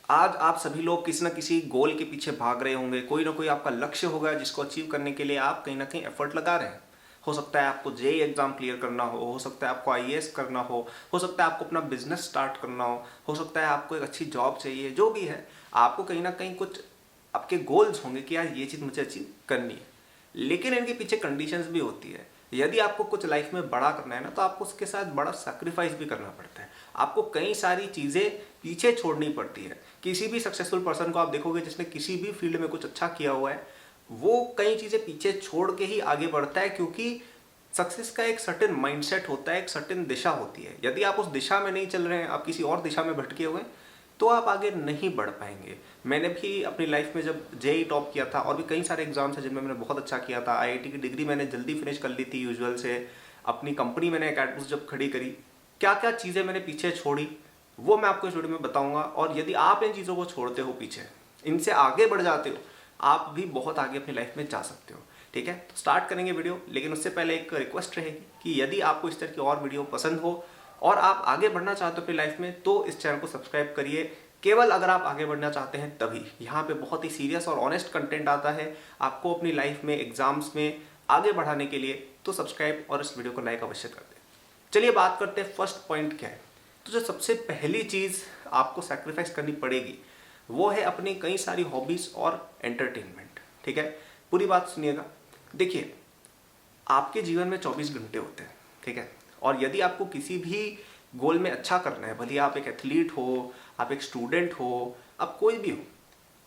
आज आप सभी लोग किसी न किसी गोल के पीछे भाग रहे होंगे, कोई ना कोई आपका लक्ष्य होगा जिसको अचीव करने के लिए आप कहीं ना कहीं एफर्ट लगा रहे हैं। हो सकता है आपको जेईई एग्जाम क्लियर करना हो सकता है आपको आईएएस करना हो सकता है आपको अपना बिजनेस स्टार्ट करना हो सकता है आपको एक अच्छी जॉब चाहिए। जो भी है, आपको कहीं ना कहीं कुछ आपके गोल्स होंगे कि यार ये चीज़ मुझे अचीव करनी है, लेकिन इनके पीछे कंडीशंस भी होती है। यदि आपको कुछ लाइफ में बड़ा करना है ना, तो आपको उसके साथ बड़ा सैक्रिफाइस भी करना पड़ता है। आपको कई सारी चीज़ें पीछे छोड़नी पड़ती है। किसी भी सक्सेसफुल पर्सन को आप देखोगे जिसने किसी भी फील्ड में कुछ अच्छा किया हुआ है, वो कई चीज़ें पीछे छोड़ के ही आगे बढ़ता है, क्योंकि सक्सेस का एक सर्टेन माइंडसेट होता है, एक सर्टेन दिशा होती है। यदि आप उस दिशा में नहीं चल रहे हैं, आप किसी और दिशा में भटके हुए हैं, तो आप आगे नहीं बढ़ पाएंगे। मैंने भी अपनी लाइफ में जब जेईई टॉप किया था और भी कई सारे एग्जाम्स हैं जिनमें मैंने बहुत अच्छा किया था, आईआईटी की डिग्री मैंने जल्दी फिनिश कर ली थी यूजुअल से, अपनी कंपनी मैंने एकेडमी जब खड़ी करी, क्या क्या चीज़ें मैंने पीछे छोड़ी वो मैं आपको इस वीडियो में बताऊंगा। और यदि आप इन चीज़ों को छोड़ते हो पीछे, इनसे आगे बढ़ जाते हो, आप भी बहुत आगे अपनी लाइफ में जा सकते हो। ठीक है, तो स्टार्ट करेंगे वीडियो, लेकिन उससे पहले एक रिक्वेस्ट रहेगी कि यदि आपको इस तरह की और वीडियो पसंद हो और आप आगे बढ़ना चाहते हो अपनी लाइफ में, तो इस चैनल को सब्सक्राइब करिए। केवल अगर आप आगे बढ़ना चाहते हैं तभी। यहाँ पे बहुत ही सीरियस और ऑनेस्ट कंटेंट आता है आपको अपनी लाइफ में, एग्जाम्स में आगे बढ़ाने के लिए। तो सब्सक्राइब और इस वीडियो को लाइक अवश्य कर दें। चलिए बात करते हैं फर्स्ट पॉइंट क्या है। तो जो सबसे पहली चीज़ आपको सैक्रिफाइस करनी पड़ेगी वो है अपनी कई सारी हॉबीज़ और एंटरटेनमेंट। ठीक है, पूरी बात सुनिएगा। देखिए, आपके जीवन में 24 घंटे होते हैं। ठीक है, और यदि आपको किसी भी गोल में अच्छा करना है, भले आप एक एथलीट हो, आप एक स्टूडेंट हो, आप कोई भी हो,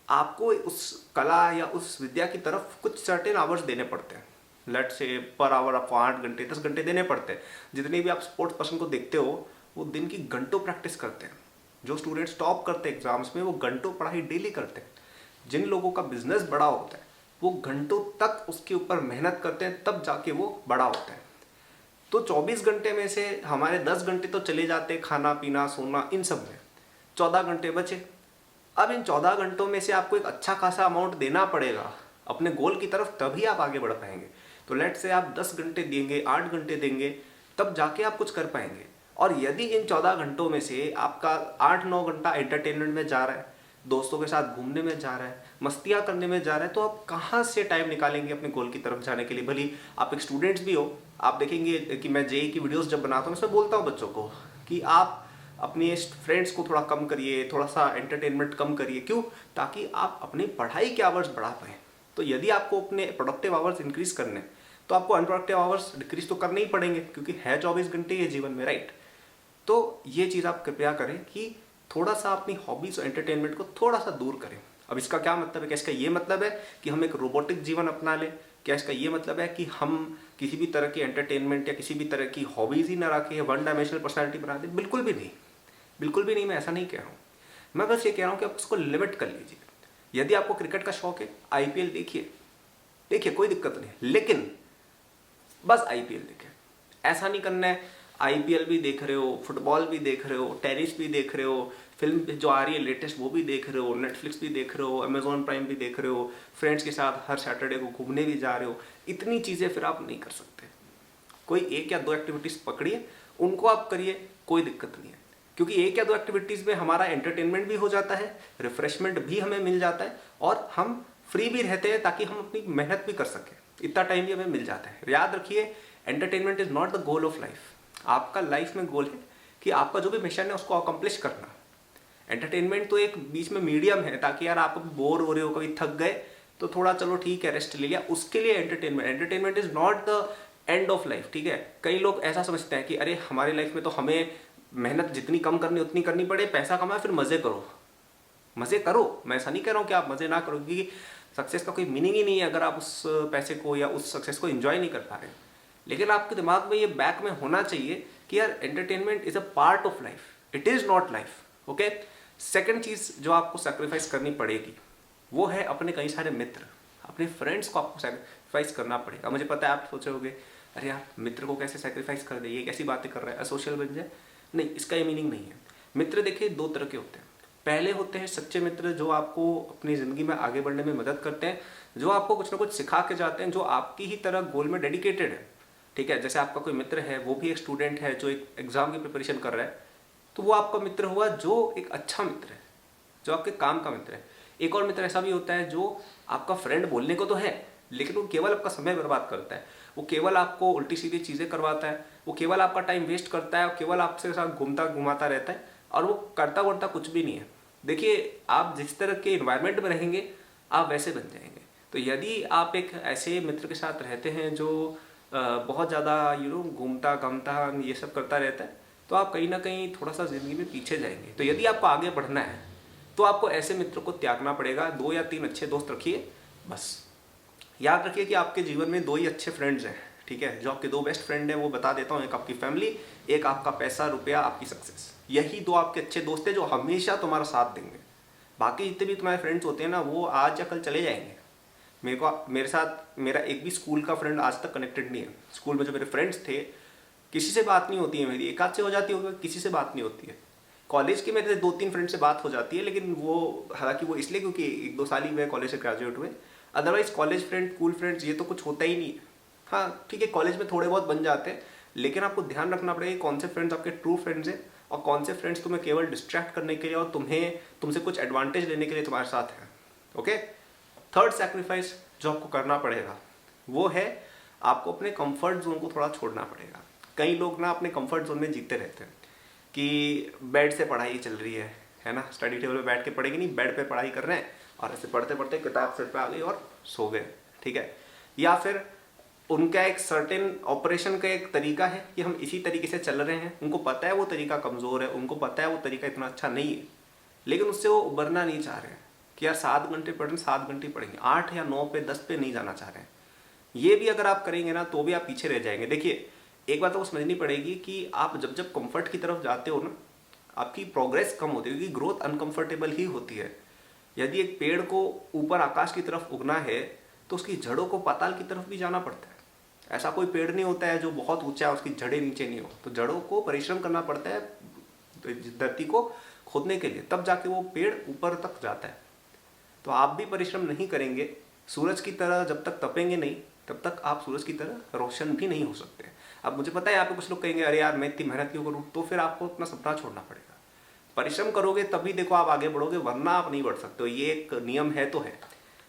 आपको उस कला या उस विद्या की तरफ कुछ सर्टेन आवर्स देने पड़ते हैं। लेट से पर आवर आपको 8 घंटे 10 घंटे देने पड़ते हैं। जितने भी आप स्पोर्ट्स पर्सन को देखते हो, वो दिन की घंटों प्रैक्टिस करते हैं। जो स्टूडेंट्स टॉप करते हैं एग्जाम्स में, वो घंटों पढ़ाई डेली करते हैं। जिन लोगों का बिजनेस बड़ा होता है, वो घंटों तक उसके ऊपर मेहनत करते हैं, तब जाके वो बड़ा होता है। तो 24 घंटे में से हमारे 10 घंटे तो चले जाते हैं खाना पीना सोना इन सब में, 14 घंटे बचे। अब इन 14 घंटों में से आपको एक अच्छा खासा अमाउंट देना पड़ेगा अपने गोल की तरफ, तभी आप आगे बढ़ पाएंगे। तो लेट से आप 10 घंटे देंगे, 8 घंटे देंगे, तब जाके आप कुछ कर पाएंगे। और यदि इन 14 घंटों में से आपका 8-9 घंटा एंटरटेनमेंट में जा रहा है, दोस्तों के साथ घूमने में जा रहा है, मस्तियाँ करने में जा रहा है, तो आप कहाँ से टाइम निकालेंगे अपने गोल की तरफ जाने के लिए। भली आप एक स्टूडेंट्स भी हो, आप देखेंगे कि मैं जेईई की वीडियोस जब बनाता हूँ, उसमें बोलता हूँ बच्चों को कि आप अपने फ्रेंड्स को थोड़ा कम करिए, थोड़ा सा एंटरटेनमेंट कम करिए। क्यों? ताकि आप अपनी पढ़ाई के आवर्स बढ़ा पाएँ। तो यदि आपको अपने प्रोडक्टिव आवर्स इंक्रीज करने, तो आपको अनप्रोडक्टिव आवर्स डिक्रीज तो करने ही पड़ेंगे, क्योंकि है 24 घंटे ये जीवन में, राइट। तो ये चीज़ आप कृपया करें कि थोड़ा सा अपनी हॉबीज और एंटरटेनमेंट को थोड़ा सा दूर करें। अब इसका क्या मतलब है? क्या इसका ये मतलब है कि हम एक रोबोटिक जीवन अपना लें? क्या इसका ये मतलब है कि हम किसी भी तरह की एंटरटेनमेंट या किसी भी तरह की हॉबीज ही ना रखें, वन डायमेंशनल पर्सनैलिटी बना दें? बिल्कुल भी नहीं, बिल्कुल भी नहीं। मैं ऐसा नहीं कह रहा हूँ। मैं बस ये कह रहा हूँ कि आप उसको लिमिट कर लीजिए। यदि आपको क्रिकेट का शौक है, आईपीएल देखिए, देखिए कोई दिक्कत नहीं, लेकिन बस आईपीएल देखें। ऐसा नहीं करना है आईपीएल भी देख रहे हो, फुटबॉल भी देख रहे हो, टेनिस भी देख रहे हो, फिल्म जो आ रही है लेटेस्ट वो भी देख रहे हो, नेटफ्लिक्स भी देख रहे हो, अमेजॉन प्राइम भी देख रहे हो, फ्रेंड्स के साथ हर सैटरडे को घूमने भी जा रहे हो। इतनी चीज़ें फिर आप नहीं कर सकते। कोई 1 या 2 एक्टिविटीज़ पकड़िए, उनको आप करिए, कोई दिक्कत नहीं है। क्योंकि 1 या 2 एक्टिविटीज़ में हमारा एंटरटेनमेंट भी हो जाता है, रिफ्रेशमेंट भी हमें मिल जाता है, और हम फ्री भी रहते हैं ताकि हम अपनी मेहनत भी कर सकें। इतना टाइम भी हमें मिल जाता है। याद रखिए, entertainment is not the goal of life. आपका लाइफ में गोल है कि आपका जो भी मिशन है उसको अकम्प्लिश करना। एंटरटेनमेंट तो एक बीच में मीडियम है, ताकि यार आप बोर हो रहे हो, कभी थक गए तो थोड़ा चलो ठीक है रेस्ट ले लिया, उसके लिए entertainment is not the end of life. ठीक है, कई लोग ऐसा समझते हैं कि अरे हमारी लाइफ में तो हमें मेहनत जितनी कम करनी उतनी करनी पड़े, पैसा कमाए फिर मजे करो। मजे करो, मैं ऐसा नहीं कह रहा हूँ कि आप मजे ना करो, क्योंकि सक्सेस का कोई मीनिंग ही नहीं है अगर आप उस पैसे को या उस सक्सेस को एंजॉय नहीं कर पा रहे। लेकिन आपके दिमाग में ये बैक में होना चाहिए कि यार entertainment is a part of life, it is not life. Okay. Second चीज जो आपको सैक्रिफाइस करनी पड़ेगी वो है अपने कई सारे मित्र, अपने फ्रेंड्स को आपको सैक्रिफाइस करना पड़ेगा। मुझे पता है आप सोचे होंगे अरे यार मित्र को कैसे सैक्रिफाइस कर दे, ये कैसी बातें कर रहा है, असोशल बन जाए। नहीं, इसका ये मीनिंग नहीं है। मित्र देखिए 2 तरह के होते हैं। पहले होते हैं सच्चे मित्र, जो आपको अपनी जिंदगी में आगे बढ़ने में मदद करते हैं, जो आपको कुछ ना कुछ सिखा के जाते हैं, जो आपकी ही तरह गोल में डेडिकेटेड है। ठीक है, जैसे आपका कोई मित्र है, वो भी एक स्टूडेंट है जो एक एग्जाम की प्रिपरेशन कर रहा है, तो वो आपका मित्र हुआ जो एक अच्छा मित्र है। जो आपके काम का मित्र है। एक और मित्र ऐसा भी होता है जो आपका फ्रेंड बोलने को तो है, लेकिन वो केवल आपका समय बर्बाद करता है, वो केवल आपको उल्टी सीधी चीज़ें करवाता है, वो केवल आपका टाइम वेस्ट करता है और केवल आपसे साथ घूमता घुमाता रहता है और वो करता वर्ता कुछ भी नहीं है। देखिए, आप जिस तरह के इन्वायरमेंट में रहेंगे आप वैसे बन जाएंगे। तो यदि आप एक ऐसे मित्र के साथ रहते हैं जो बहुत ज़्यादा घूमता घामता ये सब करता रहता है, तो आप कहीं ना कहीं थोड़ा सा ज़िंदगी में पीछे जाएंगे। तो यदि आपको आगे बढ़ना है तो आपको ऐसे मित्र को त्यागना पड़ेगा। 2 या 3 अच्छे दोस्त रखिए बस। याद रखिए कि आपके जीवन में 2 ही अच्छे फ्रेंड्स हैं, ठीक है। जो आपके 2 बेस्ट फ्रेंड हैं वो बता देता हूँ, एक आपकी फैमिली, एक आपका पैसा रुपया, आपकी सक्सेस। यही 2 आपके अच्छे दोस्त हैं जो हमेशा तुम्हारा साथ देंगे। बाकी जितने भी तुम्हारे फ्रेंड्स होते हैं ना, वो आज या कल चले जाएंगे। मेरे साथ मेरा एक भी स्कूल का फ्रेंड आज तक कनेक्टेड नहीं है। स्कूल में जो मेरे फ्रेंड्स थे, किसी से बात नहीं होती है मेरी, एक आध से हो जाती होगी, किसी से बात नहीं होती है। कॉलेज के मेरे 2-3 फ्रेंड से बात हो जाती है, लेकिन वो हालांकि वो इसलिए क्योंकि 1-2 साल ही हुए कॉलेज से ग्रेजुएट हुए। Otherwise college friend, school friends ये तो कुछ होता ही नहीं है। हाँ ठीक है, कॉलेज में थोड़े बहुत बन जाते हैं, लेकिन आपको ध्यान रखना पड़ेगा कौन से फ्रेंड्स आपके ट्रू फ्रेंड्स हैं और कौन से फ्रेंड्स तुम्हें केवल डिस्ट्रैक्ट करने के लिए और तुमसे कुछ एडवांटेज लेने के लिए तुम्हारे साथ हैं। ओके। थर्ड सेक्रीफाइस जो आपको करना पड़ेगा वो है आपको अपने कंफर्ट जोन को थोड़ा छोड़ना पड़ेगा। कई लोग ना अपने कंफर्ट जोन में जीते रहते हैं कि बेड से पढ़ाई चल रही है ना, स्टडी टेबल पे बैठ के पढ़ेंगे नहीं, बेड पे पढ़ाई कर रहे हैं और ऐसे पढ़ते पढ़ते किताब सिर पे आ गई और सो गए, ठीक है। या फिर उनका एक सर्टेन ऑपरेशन का एक तरीका है कि हम इसी तरीके से चल रहे हैं, उनको पता है वो तरीका कमज़ोर है, उनको पता है वो तरीका इतना अच्छा नहीं है, लेकिन उससे वो उबरना नहीं चाह रहे हैं कि यार 7 घंटे पढ़ें, 7 घंटे पढ़ेंगे, 8 या 9 पे 10 पे नहीं जाना चाह रहे हैं। ये भी अगर आप करेंगे ना तो भी आप पीछे रह जाएंगे। देखिए, एक बात तो समझनी पड़ेगी कि आप जब जब कंफर्ट की तरफ जाते हो ना, आपकी प्रोग्रेस कम होती है, क्योंकि ग्रोथ अनकंफर्टेबल ही होती है। यदि एक पेड़ को ऊपर आकाश की तरफ उगना है तो उसकी जड़ों को पाताल की तरफ भी जाना पड़ता है। ऐसा कोई पेड़ नहीं होता है जो बहुत ऊंचा है उसकी जड़ें नीचे नहीं हो, तो जड़ों को परिश्रम करना पड़ता है धरती को खोदने के लिए, तब जाके वो पेड़ ऊपर तक जाता है। तो आप भी परिश्रम नहीं करेंगे, सूरज की तरह जब तक तपेंगे नहीं तब तक आप सूरज की तरह रोशन भी नहीं हो सकते। अब मुझे पता है यहाँ पे कुछ लोग कहेंगे अरे यार मैं इतनी मेहनत क्यों करूँ, तो फिर आपको अपना सपना छोड़ना पड़ेगा। परिश्रम करोगे तभी देखो आप आगे बढ़ोगे, वरना आप नहीं बढ़ सकते हो, ये एक नियम है तो है,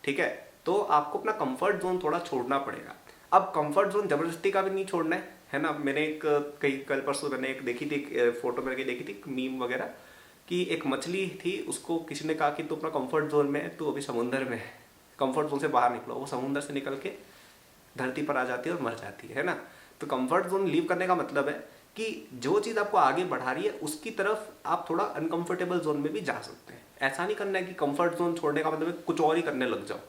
ठीक है। तो आपको अपना कंफर्ट जोन थोड़ा छोड़ना पड़ेगा। अब कंफर्ट जोन जबरदस्ती का भी नहीं छोड़ना है ना। मैंने एक कई कल परसों मैंने एक देखी थी, एक फोटो करके देखी थी, मीम वगैरह, कि एक मछली थी, उसको किसी ने कहा कि तू अपना कंफर्ट जोन में है, तू अभी समुंदर में है, कंफर्ट जोन से बाहर निकलो। वो समुंदर से निकल के धरती पर आ जाती है और मर जाती है ना। तो कंफर्ट जोन लीव करने का मतलब है कि जो चीज़ आपको आगे बढ़ा रही है उसकी तरफ आप थोड़ा अनकंफर्टेबल जोन में भी जा सकते हैं। ऐसा नहीं करना है कि कंफर्ट जोन छोड़ने का मतलब है कुछ और ही करने लग जाओ,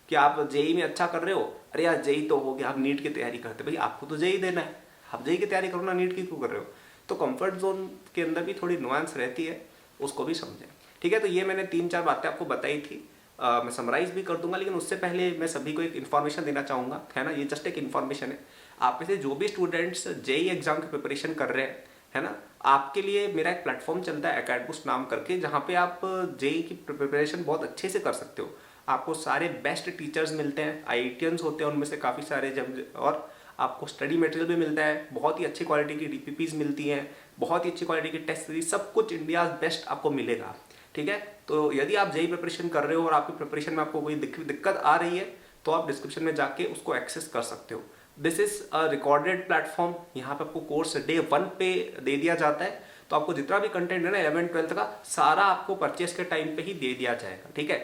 कि आप जेई में अच्छा कर रहे हो, अरे यार जेई तो हो गया, आप नीट की तैयारी करते, भाई आपको तो जेई देना है, आप जेई की तैयारी करो ना, नीट की क्यों कर रहे हो। तो कंफर्ट जोन के अंदर भी थोड़ी नुआंस रहती है, उसको भी समझें, ठीक है। तो ये मैंने 3-4 बातें आपको बताई थी, मैं समराइज भी कर दूंगा, लेकिन उससे पहले मैं सभी को एक इन्फॉर्मेशन देना चाहूँगा, है ना। ये जस्ट एक इन्फॉर्मेशन है। आप में से जो भी स्टूडेंट्स जेई एग्जाम की प्रिपरेशन कर रहे हैं, है ना, आपके लिए मेरा एक प्लेटफॉर्म चलता है एकेडबूस्ट नाम करके, जहाँ पे आप जेई की प्रिपरेशन बहुत अच्छे से कर सकते हो। आपको सारे बेस्ट टीचर्स मिलते हैं, आईआईटियंस होते हैं उनमें से काफ़ी सारे, जब और आपको स्टडी मटेरियल भी मिलता है, बहुत ही अच्छी क्वालिटी की डीपीपीज मिलती हैं, बहुत ही अच्छी क्वालिटी की टेस्ट सीरीज, सब कुछ इंडिया बेस्ट आपको मिलेगा, ठीक है। तो यदि आप जेई प्रिपरेशन कर रहे हो और आपकी प्रिपरेशन में आपको कोई दिक्कत आ रही है तो आप डिस्क्रिप्शन में जाके उसको एक्सेस कर सकते हो। This is a recorded platform, यहाँ पे आपको कोर्स डे 1 पे दे दिया जाता है, तो आपको जितना भी कंटेंट है ना 11th-12th का सारा आपको परचेस के टाइम पे ही दे दिया जाएगा, ठीक है।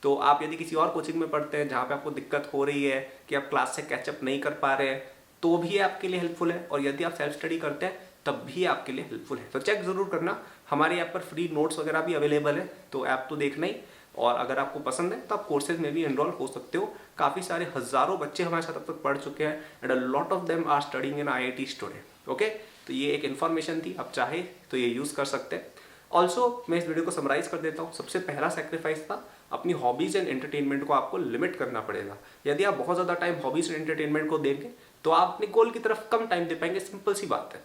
तो आप यदि किसी और कोचिंग में पढ़ते हैं जहाँ पे आपको दिक्कत हो रही है कि आप क्लास से कैचअप नहीं कर पा रहे हैं, तो भी आपके लिए हेल्पफुल है, और यदि आप सेल्फ स्टडी करते हैं तब भी आपके लिए हेल्पफुल है। तो चेक जरूर करना, हमारे ऐप पर फ्री नोट्स वगैरह भी अवेलेबल है, तो ऐप तो देखना ही, और अगर आपको पसंद है तो आप कोर्सेज में भी एनरोल हो सकते हो। काफ़ी सारे हज़ारों बच्चे हमारे साथ अब तक पढ़ चुके हैं, and a lot of them are studying in IIT today. Okay, तो ये एक इन्फॉर्मेशन थी, आप चाहे तो ये यूज़ कर सकते हैं। ऑल्सो मैं इस वीडियो को समराइज कर देता हूँ। सबसे पहला सेक्रीफाइस था अपनी हॉबीज एंड एंटरटेनमेंट को आपको लिमिट करना पड़ेगा। यदि आप बहुत ज़्यादा टाइम हॉबीज एंड एंटरटेनमेंट को देंगे तो आप अपने गोल की तरफ कम टाइम दे पाएंगे, सिंपल सी बात है।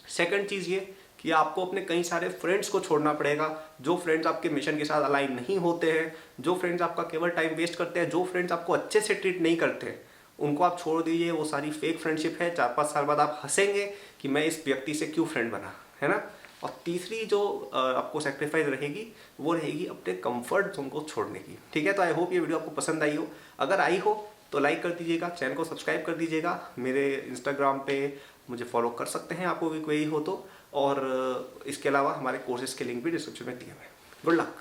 सेकंड चीज़ ये कि आपको अपने कई सारे फ्रेंड्स को छोड़ना पड़ेगा, जो फ्रेंड्स आपके मिशन के साथ अलाइन नहीं होते हैं, जो फ्रेंड्स आपका केवल टाइम वेस्ट करते हैं, जो फ्रेंड्स आपको अच्छे से ट्रीट नहीं करते हैं, उनको आप छोड़ दीजिए। वो सारी फेक फ्रेंडशिप है, 4-5 साल बाद आप हंसेंगे कि मैं इस व्यक्ति से क्यों फ्रेंड बना, है ना। और तीसरी जो आपको सेक्रीफाइस रहेगी वो रहेगी अपने कंफर्ट जोन को छोड़ने की। ठीक है, तो आई होप ये वीडियो आपको पसंद आई हो। अगर आई हो तो लाइक कर दीजिएगा, चैनल को सब्सक्राइब कर दीजिएगा, मेरे इंस्टाग्राम पे मुझे फॉलो कर सकते हैं आपको भी कोई हो तो, और इसके अलावा हमारे कोर्सेज के लिंक भी डिस्क्रिप्शन में दिए हुए हैं। Good luck.